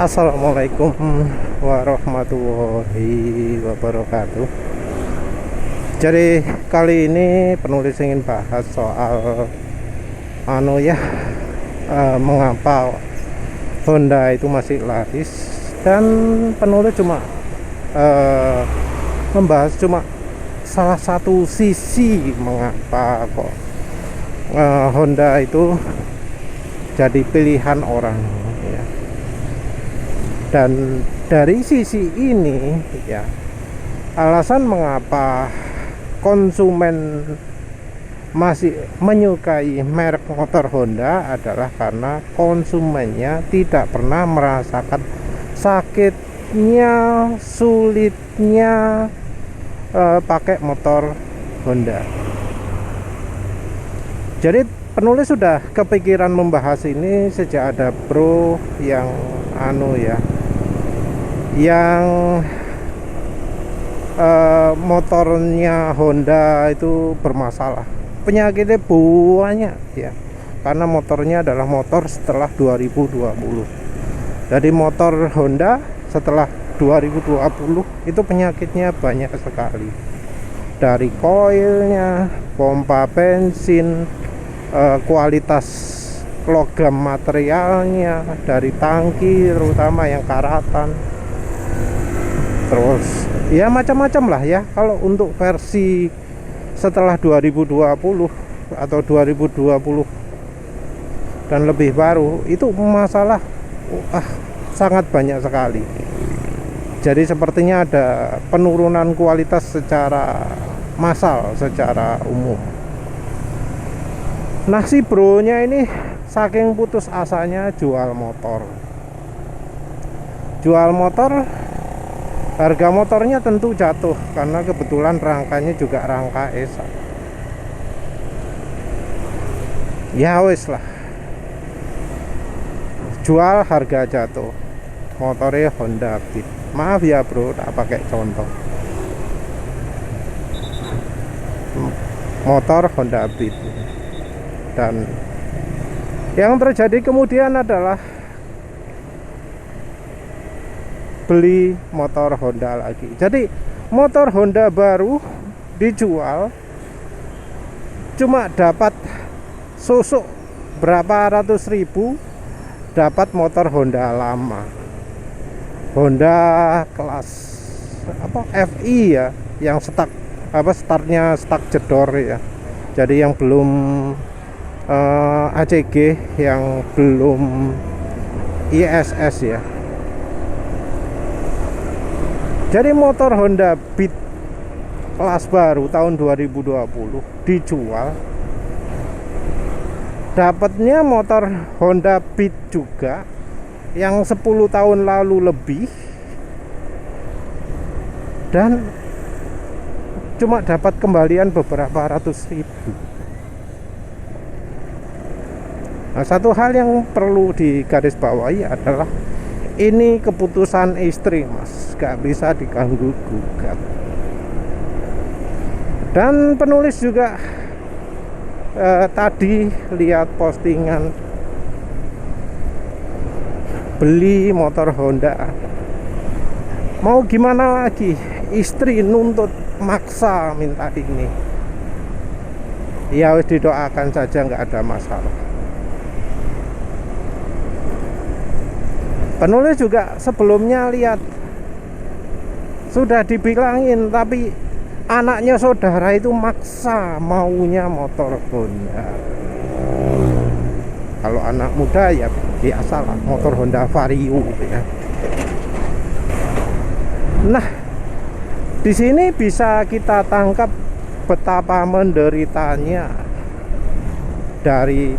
Assalamualaikum warahmatullahi wabarakatuh. Jadi kali ini penulis ingin bahas soal mengapa Honda itu masih laris, dan penulis cuma membahas salah satu sisi mengapa kok Honda itu jadi pilihan orang ya. Dan dari sisi ini ya, alasan mengapa konsumen masih menyukai merek motor Honda adalah karena konsumennya tidak pernah merasakan sakitnya, sulitnya pakai motor Honda. Jadi penulis sudah kepikiran membahas ini sejak ada bro yang motornya Honda itu bermasalah, penyakitnya banyak ya, karena motornya adalah motor setelah 2020. Jadi motor Honda setelah 2020 itu penyakitnya banyak sekali, dari koilnya, pompa bensin, kualitas logam materialnya, dari tangki terutama yang karatan, terus ya macam-macam lah ya. Kalau untuk versi setelah 2020 atau 2020 dan lebih baru itu masalah sangat banyak sekali. Jadi sepertinya ada penurunan kualitas secara massal, secara umum. Nah, si bro-nya ini saking putus asanya jual motor, harga motornya tentu jatuh karena kebetulan rangkanya juga rangka ESA. Ya wes lah, jual harga jatuh, motornya Honda Beat. Maaf ya bro, tak pakai contoh, motor Honda Beat. Dan yang terjadi kemudian adalah beli motor Honda lagi. Jadi motor Honda baru dijual cuma dapat susuk berapa ratus ribu, dapat motor Honda lama, Honda kelas FI ya, yang startnya stuck jedor ya. Jadi yang belum ACG, yang belum ISS ya. Jadi motor Honda Beat kelas baru tahun 2020 dijual, dapatnya motor Honda Beat juga yang 10 tahun lalu lebih, dan cuma dapat kembalian beberapa ratus ribu. Nah, satu hal yang perlu digarisbawahi adalah ini keputusan istri mas, gak bisa diganggu gugat. Dan penulis juga tadi lihat postingan beli motor Honda, mau gimana lagi, istri nuntut maksa minta ini, ya wis didoakan saja, nggak ada masalah. Penulis juga sebelumnya lihat, sudah dibilangin tapi anaknya saudara itu maksa maunya motor Honda. Kalau anak muda ya biasalah, motor Honda Vario ya. Nah, di sini bisa kita tangkap betapa menderitanya dari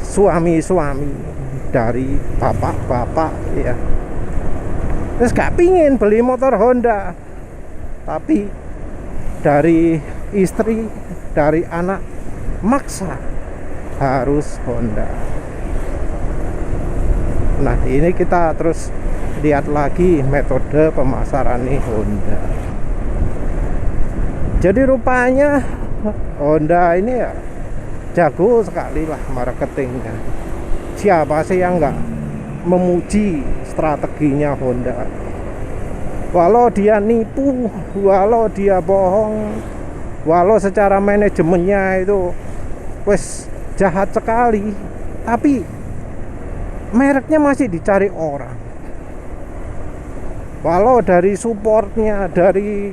suami-suami, dari bapak-bapak ya. Terus gak pingin beli motor Honda, tapi dari istri, dari anak maksa harus Honda. Nah, ini kita terus lihat lagi metode pemasaran nih Honda. Jadi rupanya Honda ini ya jago sekali lah marketingnya. Siapa sih yang nggak memuji strateginya Honda. Walau dia nipu, walau dia bohong, walau secara manajemennya itu wes jahat sekali, tapi mereknya masih dicari orang. Walau dari supportnya, dari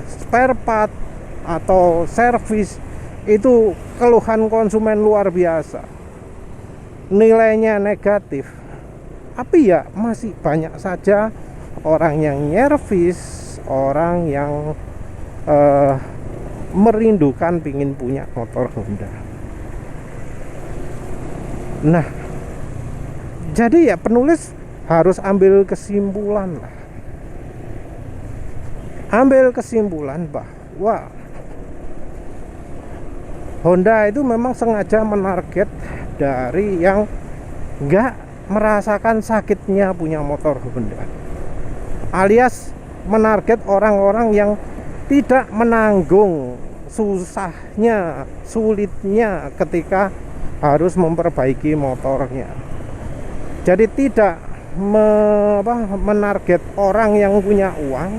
spare part atau servis itu keluhan konsumen luar biasa, nilainya negatif, tapi ya masih banyak saja orang yang nyervis, orang yang merindukan pingin punya motor Honda. Nah, jadi ya penulis harus ambil kesimpulan lah. Ambil kesimpulan bahwa Honda itu memang sengaja menarget dari yang nggak merasakan sakitnya punya motor Honda, alias menarget orang-orang yang tidak menanggung susahnya, sulitnya ketika harus memperbaiki motornya. Jadi tidak menarget orang yang punya uang,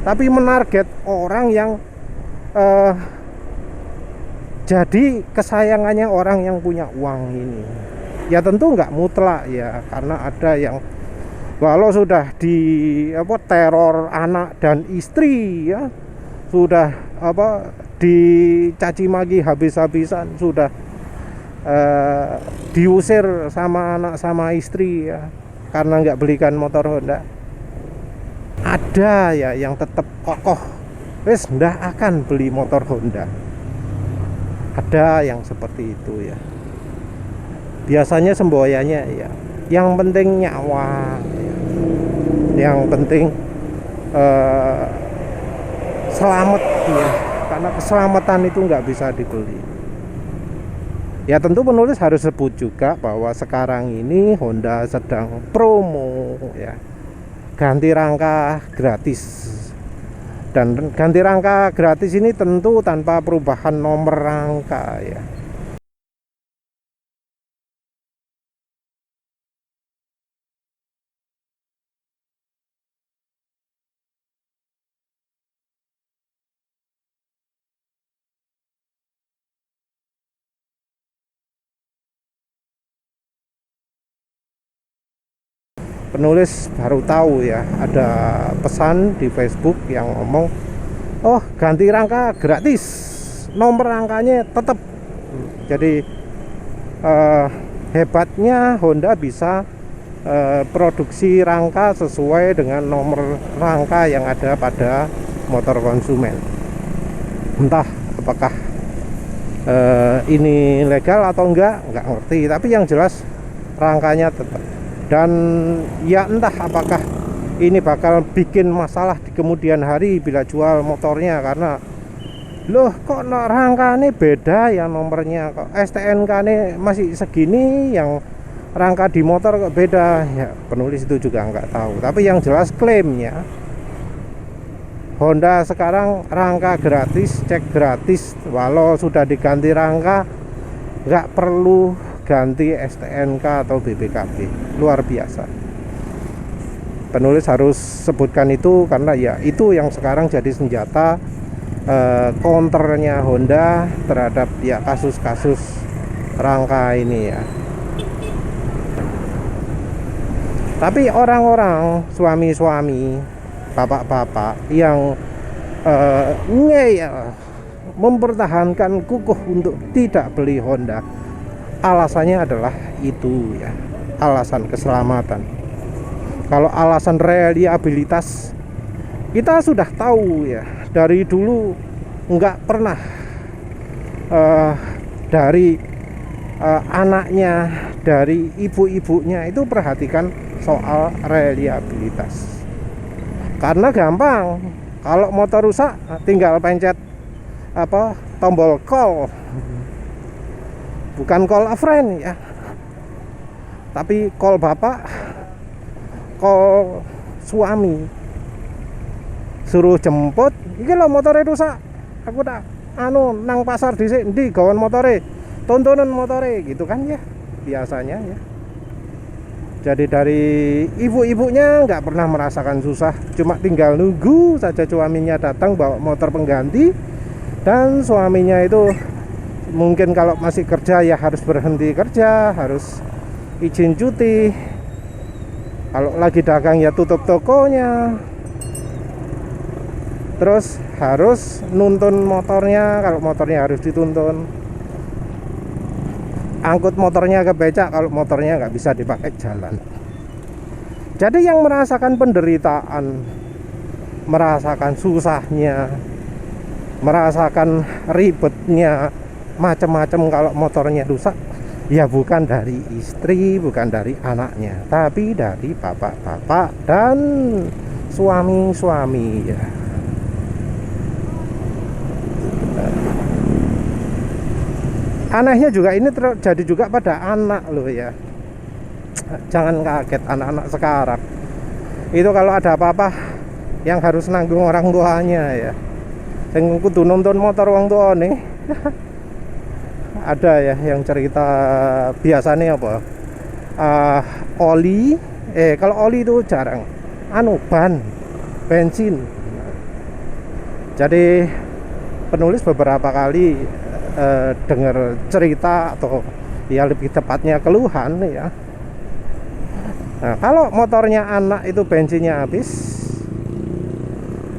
tapi menarget orang yang jadi kesayangannya orang yang punya uang ini. Ya tentu nggak mutlak ya, karena ada yang walau sudah di teror anak dan istri ya, sudah dicaci maki habis-habisan, sudah diusir sama anak sama istri ya, karena nggak belikan motor Honda. Ada ya yang tetap kokoh, wes nggak akan beli motor Honda. Ada yang seperti itu ya. Biasanya semboyannya ya, yang penting nyawa ya. Yang penting selamat ya, karena keselamatan itu nggak bisa dibeli. Ya tentu penulis harus sebut juga bahwa sekarang ini Honda sedang promo ya, ganti rangka gratis. Dan ganti rangka gratis ini tentu tanpa perubahan nomor rangka ya. Penulis baru tahu ya, ada pesan di Facebook yang ngomong, oh ganti rangka gratis, nomor rangkanya tetap. Jadi hebatnya Honda bisa produksi rangka sesuai dengan nomor rangka yang ada pada motor konsumen. Entah apakah ini legal atau enggak ngerti, tapi yang jelas rangkanya tetap. Dan ya entah apakah ini bakal bikin masalah di kemudian hari bila jual motornya, karena loh kok rangkanya beda ya nomornya, kok STNK nya masih segini, yang rangka di motor kok beda ya. Penulis itu juga nggak tahu, tapi yang jelas klaimnya Honda sekarang rangka gratis, cek gratis, walau sudah diganti rangka nggak perlu ganti STNK atau BPKB. Luar biasa. Penulis harus sebutkan itu karena ya itu yang sekarang jadi senjata counternya Honda terhadap ya kasus-kasus rangka ini ya. Tapi orang-orang suami-suami, bapak-bapak yang mempertahankan kukuh untuk tidak beli Honda, alasannya adalah itu ya, alasan keselamatan. Kalau alasan reliabilitas, kita sudah tahu ya, dari dulu nggak pernah dari anaknya, dari ibu-ibunya itu perhatikan soal reliabilitas. Karena gampang, kalau motor rusak tinggal pencet tombol call. Bukan call a friend ya, tapi call bapak, call suami, suruh jemput. Iki lho motore rusak, aku tak nang pasar dhisik ndi gawan motore, tontonan motore gitu kan ya. biasanya ya. Jadi dari ibu-ibunya nggak pernah merasakan susah, cuma tinggal nunggu saja suaminya datang bawa motor pengganti. Dan suaminya itu mungkin kalau masih kerja ya harus berhenti kerja, harus izin cuti. Kalau lagi dagang ya tutup tokonya. Terus harus nuntun motornya, kalau motornya harus dituntun. Angkut motornya ke becak kalau motornya nggak bisa dipakai jalan. Jadi yang merasakan penderitaan, merasakan susahnya, merasakan ribetnya, macam-macam kalau motornya rusak, ya bukan dari istri, bukan dari anaknya, tapi dari bapak-bapak dan suami-suami ya. Anehnya juga ini terjadi juga pada anak loh ya. Jangan kaget anak-anak sekarang. Itu kalau ada apa-apa yang harus nanggung orang tuanya ya. Sing kudu nonton motor wong tuane. Ada ya yang cerita biasanya apa? Oli, kalau oli itu jarang. Ban, bensin. Jadi penulis beberapa kali dengar cerita atau ya lebih tepatnya keluhan ya. Nah, kalau motornya anak itu bensinnya habis,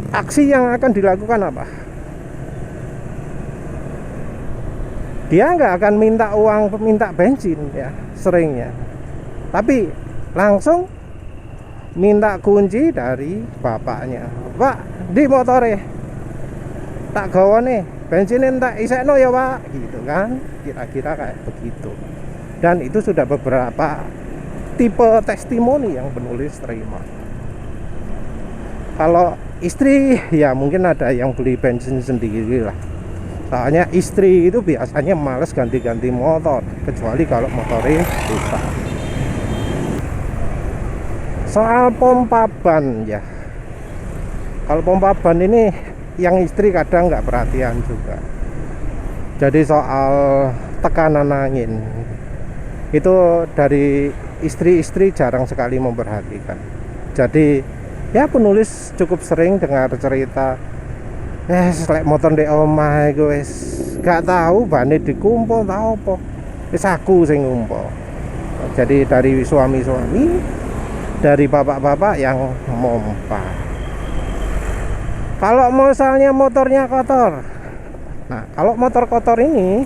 aksi yang akan dilakukan apa? Dia nggak akan minta uang, minta bensin ya seringnya, tapi langsung minta kunci dari bapaknya. Pak, di motore tak gawane bensin tak isekno ya Pak, gitu kan, kira-kira kayak begitu. Dan itu sudah beberapa tipe testimoni yang penulis terima. Kalau istri ya mungkin ada yang beli bensin sendiri lah, soalnya istri itu biasanya males ganti-ganti motor, kecuali kalau motornya rusak. Soal pompa ban ya, kalau pompa ban ini yang istri kadang nggak perhatian juga. Jadi soal tekanan angin itu dari istri-istri jarang sekali memperhatikan. Jadi ya penulis cukup sering dengar cerita selek motor ndek omah iku wis gak tahu bane dikumpul tau apa. Wis aku sing ngumpul. Jadi dari suami-suami, dari bapak-bapak yang mompa. Kalau misalnya motornya kotor, nah kalau motor kotor ini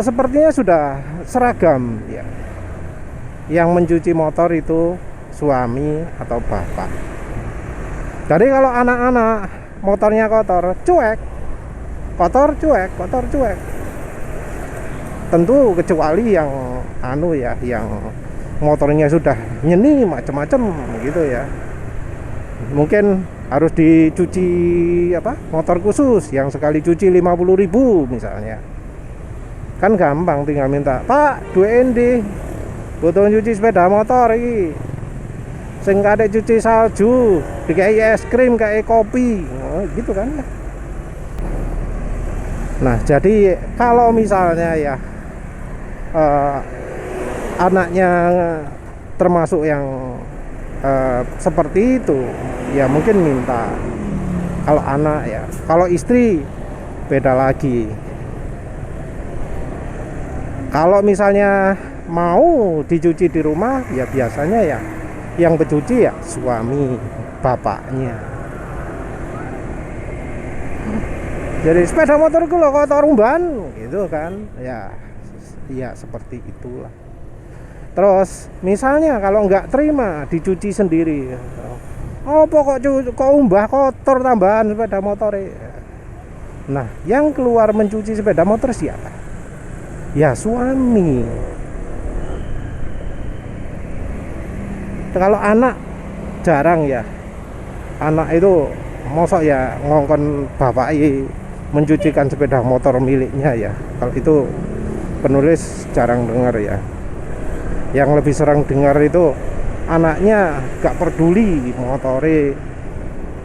sepertinya sudah seragam ya. Yang mencuci motor itu suami atau bapak. Jadi kalau anak-anak motornya kotor, cuek, kotor cuek. Tentu kecuali yang yang motornya sudah nyeni macam-macam gitu ya. Mungkin harus dicuci motor khusus yang sekali cuci 50.000 misalnya. Kan gampang, tinggal minta, Pak, duwein di butuh cuci sepeda motor iki. Sing kadek cuci salju, dikai es krim, kayak kopi, gitu kan ya. Nah, jadi kalau misalnya ya anaknya termasuk yang seperti itu, ya mungkin minta. Kalau anak ya, kalau istri beda lagi. Kalau misalnya mau dicuci di rumah, ya biasanya ya yang bercuci ya suami, bapaknya. Jadi sepeda motorku lo kotor umban, gitu kan? Ya seperti itulah. Terus misalnya kalau nggak terima dicuci sendiri, kok umbah kotor tambahan sepeda motor. Nah, yang keluar mencuci sepeda motor siapa? Ya suami. Kalau anak jarang ya. Anak itu mosok ya ngongkon bapak mencucikan sepeda motor miliknya ya. Kalau itu penulis jarang dengar ya. Yang lebih sering dengar itu anaknya gak peduli motore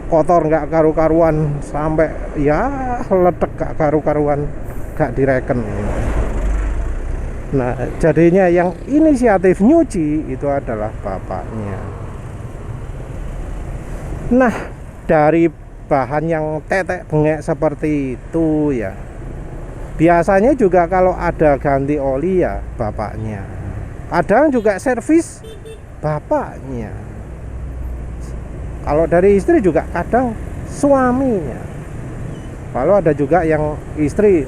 kotor gak karu-karuan, sampai ya ledek gak karu-karuan, gak direken. Nah, jadinya yang inisiatif nyuci itu adalah bapaknya. Nah, dari bahan yang tetek bengek seperti itu ya, biasanya juga kalau ada ganti oli ya bapaknya. Kadang juga servis bapaknya. Kalau dari istri juga kadang suaminya. Kalau ada juga yang istri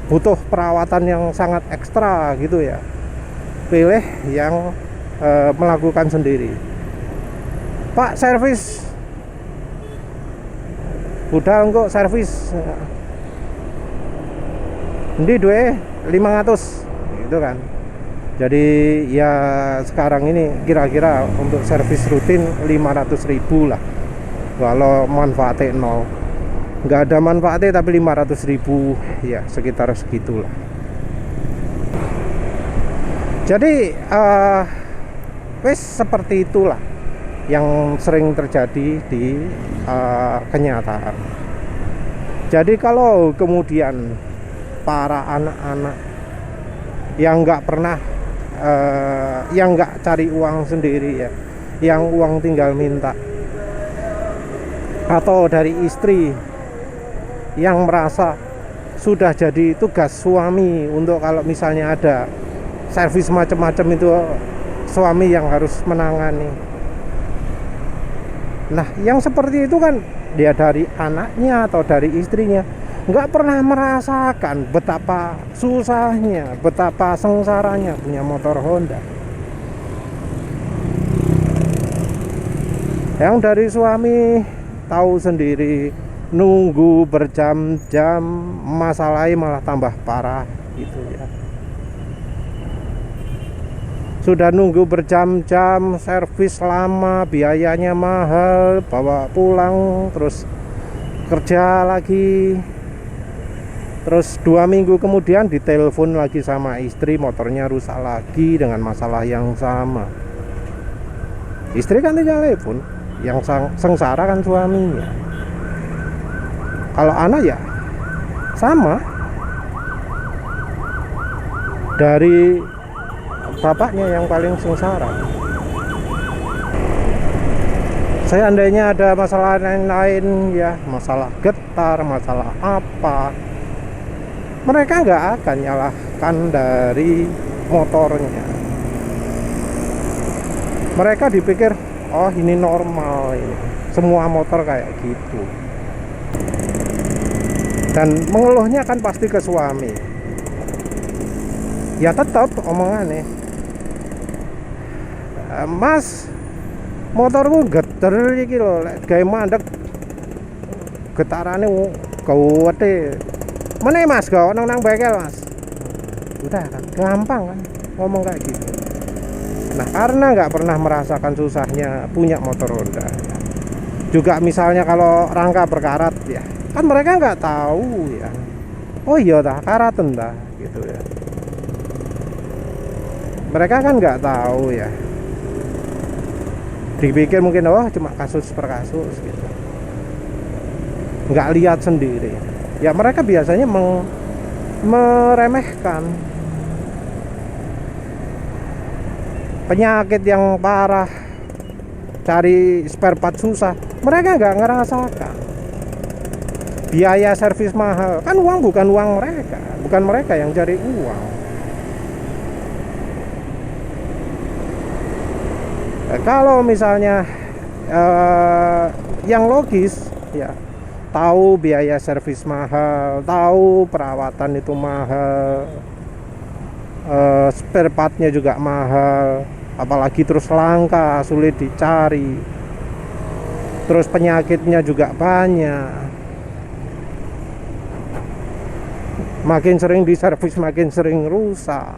butuh perawatan yang sangat ekstra gitu ya, pilih yang melakukan sendiri. Pak, servis udah enggak servis ini duwe 500 gitu kan. Jadi ya sekarang ini kira-kira untuk servis rutin 500.000 lah, kalau manfaatnya nol. Nggak ada manfaatnya tapi 500.000 ya, sekitar segitulah. Jadi wes seperti itulah yang sering terjadi di kenyataan. Jadi kalau kemudian para anak-anak yang nggak pernah yang nggak cari uang sendiri ya, yang uang tinggal minta, atau dari istri yang merasa sudah jadi tugas suami untuk kalau misalnya ada servis macam-macam itu suami yang harus menangani. Nah, yang seperti itu kan dia dari anaknya atau dari istrinya nggak pernah merasakan betapa susahnya, betapa sengsaranya punya motor Honda. Yang dari suami tahu sendiri, nunggu berjam-jam, masalahnya malah tambah parah gitu ya. Sudah nunggu berjam-jam, servis lama, biayanya mahal, bawa pulang, terus kerja lagi, terus 2 minggu kemudian ditelepon lagi sama istri, motornya rusak lagi dengan masalah yang sama. Istri kan tinggal telepon, yang sengsara kan suaminya. Kalau anak ya sama, dari bapaknya yang paling sengsara. Seandainya ada masalah lain-lain ya, masalah getar, masalah apa, mereka nggak akan nyalahkan dari motornya. Mereka dipikir, oh ini normal, ini semua motor kayak gitu. Dan mengeluhnya kan pasti ke suami. Ya tetap omongannya, Mas, motorku geter iki lho, lek gawe mandek getarane kuwete. Meneh Mas, gak ono nang bengkel Mas. Udah kan gampang kan ngomong kayak gitu. Nah, karena nggak pernah merasakan susahnya punya motor Honda. Juga misalnya kalau rangka berkarat ya, kan mereka nggak tahu ya, oh iya dah karatan dah gitu ya. Mereka kan nggak tahu ya, dipikir mungkin oh cuma kasus per kasus gitu, nggak lihat sendiri ya. Mereka biasanya meremehkan penyakit yang parah, cari spare part susah, mereka nggak ngerasakan. Biaya servis mahal, kan uang bukan uang mereka, bukan mereka yang cari uang. Kalau misalnya yang logis ya, tahu biaya servis mahal, tahu perawatan itu mahal, spare partnya juga mahal, apalagi terus langka, sulit dicari, terus penyakitnya juga banyak. Makin sering diservis makin sering rusak.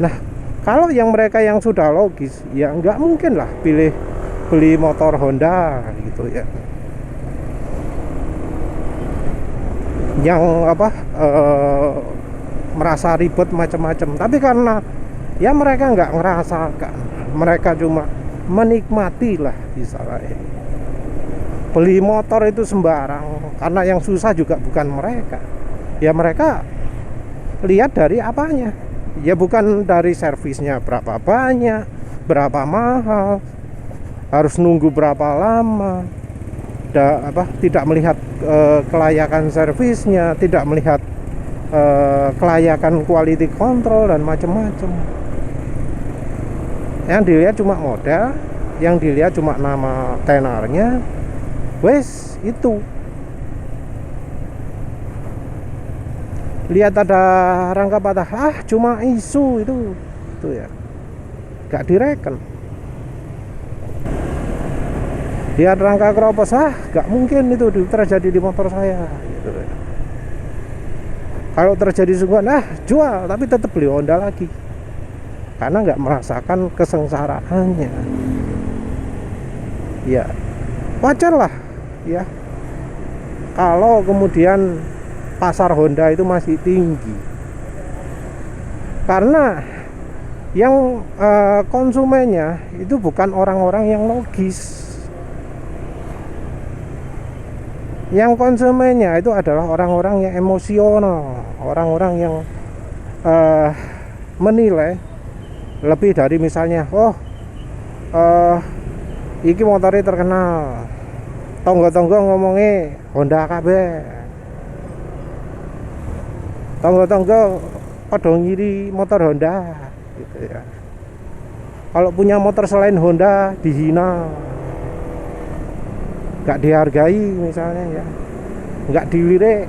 Nah, kalau yang mereka yang sudah logis ya nggak mungkin lah beli motor Honda gitu ya, yang merasa ribet macam-macam. Tapi karena ya mereka nggak ngerasakan, mereka cuma menikmati lah istilahnya. beli motor itu sembarang, karena yang susah juga bukan mereka. Ya mereka lihat dari apanya, ya bukan dari servisnya berapa banyak, berapa mahal, harus nunggu berapa lama, tidak melihat kelayakan servisnya, tidak melihat kelayakan quality control dan macam-macam. Yang dilihat cuma model, yang dilihat cuma nama tenornya, wes itu. Lihat ada rangka patah, cuma isu itu ya, gak direken. Lihat rangka keropos, gak mungkin itu terjadi di motor saya gitu ya. Kalau terjadi sungguhan, jual, tapi tetap beli Honda lagi, karena nggak merasakan kesengsaraannya. Ya wajar lah ya kalau kemudian pasar Honda itu masih tinggi, karena yang konsumennya itu bukan orang-orang yang logis. Yang konsumennya itu adalah orang-orang yang emosional, orang-orang yang menilai lebih dari misalnya, iki motornya terkenal, tonggo-tonggo ngomongnya Honda KB, tonggo-tonggo pada ngiri motor Honda gitu ya. Kalau punya motor selain Honda dihina, gak dihargai misalnya ya, gak dilirik.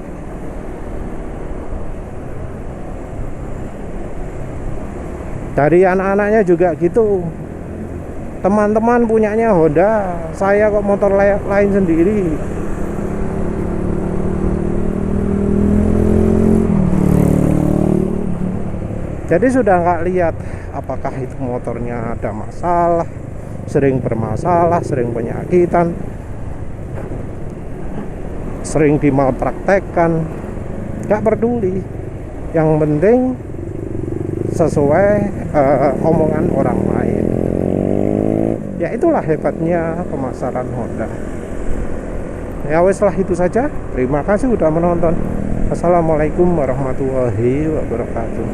Dari anak-anaknya juga gitu, teman-teman punyanya Honda, saya kok motor lain sendiri. Jadi sudah nggak lihat apakah itu motornya ada masalah, sering bermasalah, sering penyakitan, sering dimalpraktekkan, nggak peduli. Yang penting sesuai omongan orang lain. Ya itulah hebatnya pemasaran Honda. Ya wes lah, itu saja. Terima kasih sudah menonton. Assalamualaikum warahmatullahi wabarakatuh.